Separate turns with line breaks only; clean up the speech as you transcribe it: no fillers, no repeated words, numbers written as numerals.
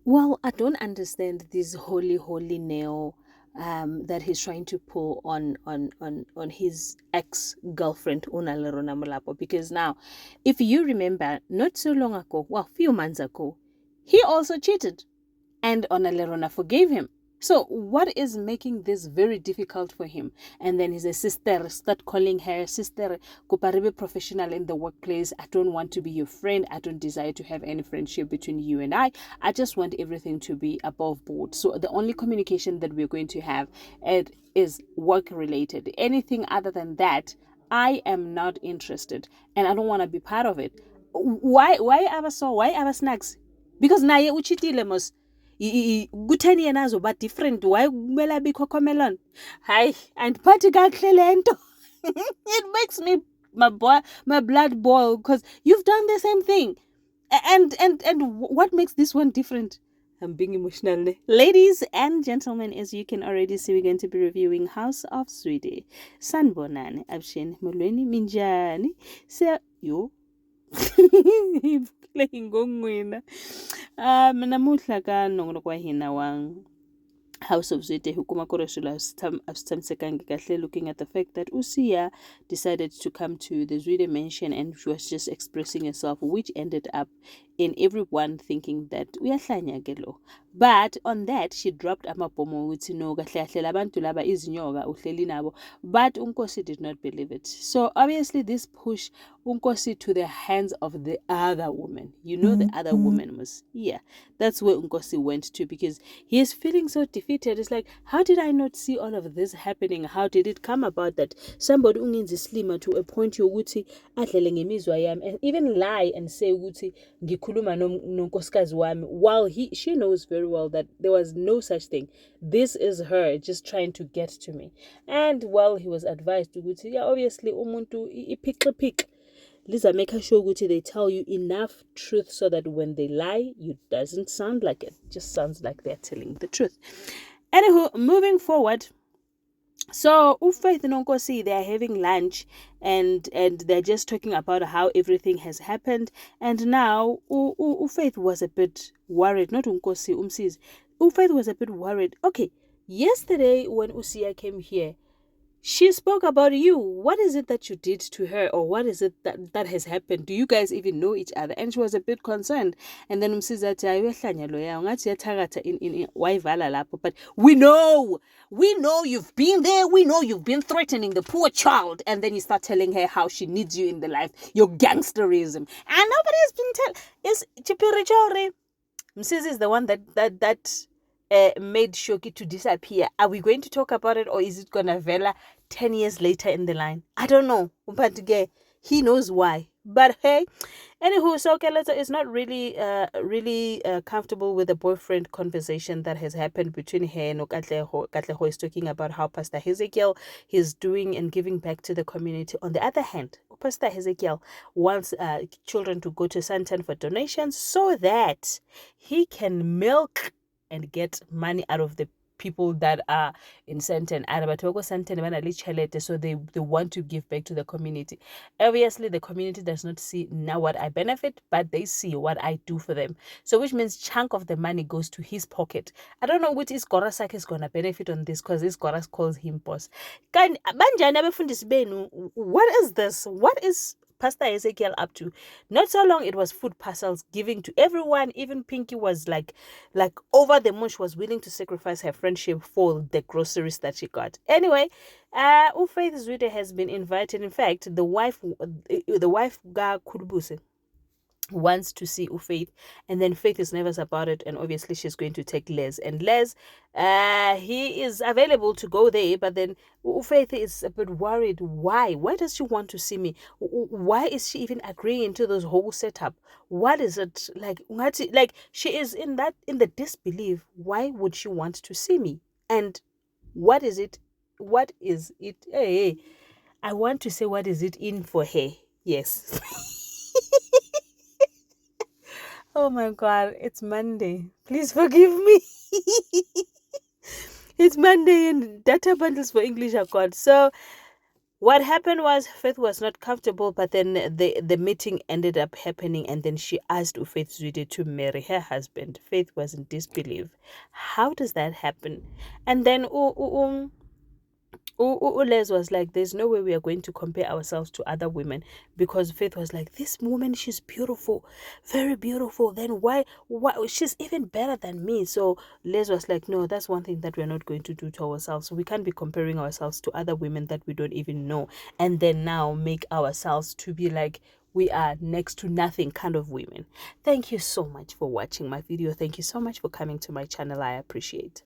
Well, I don't understand this holy nail that he's trying to pull on his ex-girlfriend Una Lerona Molapo, because now, if you remember, not so long ago, well, few months ago, he also cheated and Onalerona forgave him. So what is making this very difficult for him? And then his sister start calling her sister, Kuparibe professional in the workplace. I don't want to be your friend. I don't desire to have any friendship between you and I. I just want everything to be above board. So the only communication that we're going to have, it is work related. Anything other than that, I am not interested and I don't want to be part of it. Why ever snacks? Because naye uchitile mos kutheni yena azoba different, why kumele abikho comelon? Hayi, andiphathi kakuhle le nto. It makes me my blood boil because you've done the same thing. And what makes this one different? I'm being emotional. Ladies and gentlemen, as you can already see, we're going to be reviewing House of Sweetie. Sanbonani, Abshin, Mulweni, Minjani. So, yo. Playing ngongwina. Namuhla ka nongono kwa hina wang House of Zwide hukuma koreshula asithamsekangi kahle, looking at the fact that Usia decided to come to the Zwide mansion and she was just expressing herself, which ended up in everyone thinking that uyahlanya ke lo. But on that she dropped amabomo ukuthi no, kahle kahle labantu laba izinyoka uhleli nabo. But Unkosi did not believe it. So obviously this pushed Unkosi to the hands of the other woman. You know, the other woman was, yeah, that's where Unkosi went to, because he is feeling so defeated. It's like, how did I not see all of this happening? How did it come about that somebody ungenzi slima to a point yokuthi adlele ngemizwa yami and even lie and say ukuthi ngikhuluma nonkosikazi wami, while she knows very well that there was no such thing. This is her just trying to get to me. And while he was advised ukuthi, yeah, obviously umuntu iphiqiphiqi Lisa, make sure ukuthi they tell you enough truth so that when they lie, it doesn't sound like it. Just sounds like they're telling the truth. Anywho, moving forward. So Ufaith and Nonkosi, they're having lunch and they're just talking about how everything has happened. And now Ufaith was a bit worried, not Unkosi, Umsiz. Ufaith was a bit worried. Okay, yesterday when Usia came here, she spoke about you. What is it that you did to her, or what is it that has happened? Do you guys even know each other? And she was a bit concerned. And then umsizathi ayohlanya loya ungathi yathakatha in wayivala lapho, but we know you've been there. We know you've been threatening the poor child. And then you start telling her how she needs you in the life, your gangsterism, and nobody has been is Chipirichori. Msizi is the one that made Shoki to disappear. Are we going to talk about it, or is it gonna vela 10 years later in the line? I don't know. But he knows why. But hey, anywho, so Keleto is not really comfortable with the boyfriend conversation that has happened between her and Katleho. Katleho is talking about how Pastor Hezekiel is doing and giving back to the community. On the other hand, Pastor Hezekiel wants children to go to Santan for donations so that he can milk and get money out of the people that are in Santan. So they want to give back to the community. Obviously, the community does not see now what I benefit, but they see what I do for them. So which means chunk of the money goes to his pocket. I don't know which is Gorasak is gonna benefit on this, because this Goras calls him boss. What is this? What is Pastor Ezekiel up to? Not so long it was food parcels giving to everyone. Even Pinky was like over the moon. She was willing to sacrifice her friendship for the groceries that she got. Anyway, Ufaith Zwide has been invited. In fact, the wife Ga Kudubuse wants to see Ufaith, and then Faith is nervous about it, and obviously she's going to take Les, and Les he is available to go there, but then Ufaith is a bit worried. Why does she want to see me? Why is she even agreeing to this whole setup? What is it like? She is in the disbelief. Why would she want to see me? And what is it hey, I want to say, what is it in for her? Yes. Oh my God, it's Monday. Please forgive me. It's Monday and data bundles for English are gone. So What happened was Faith was not comfortable, but then the meeting ended up happening, and then she asked Faith Zwide to marry her husband. Faith was in disbelief. How does that happen? And then Les was like, there's no way we are going to compare ourselves to other women, because Faith was like, this woman, she's beautiful, very beautiful. Then why she's even better than me. So Les was like, no, that's one thing that we're not going to do to ourselves. So we can't be comparing ourselves to other women that we don't even know, and then now make ourselves to be like we are next to nothing kind of women. Thank you so much for watching my video. Thank you so much for coming to my channel. I appreciate.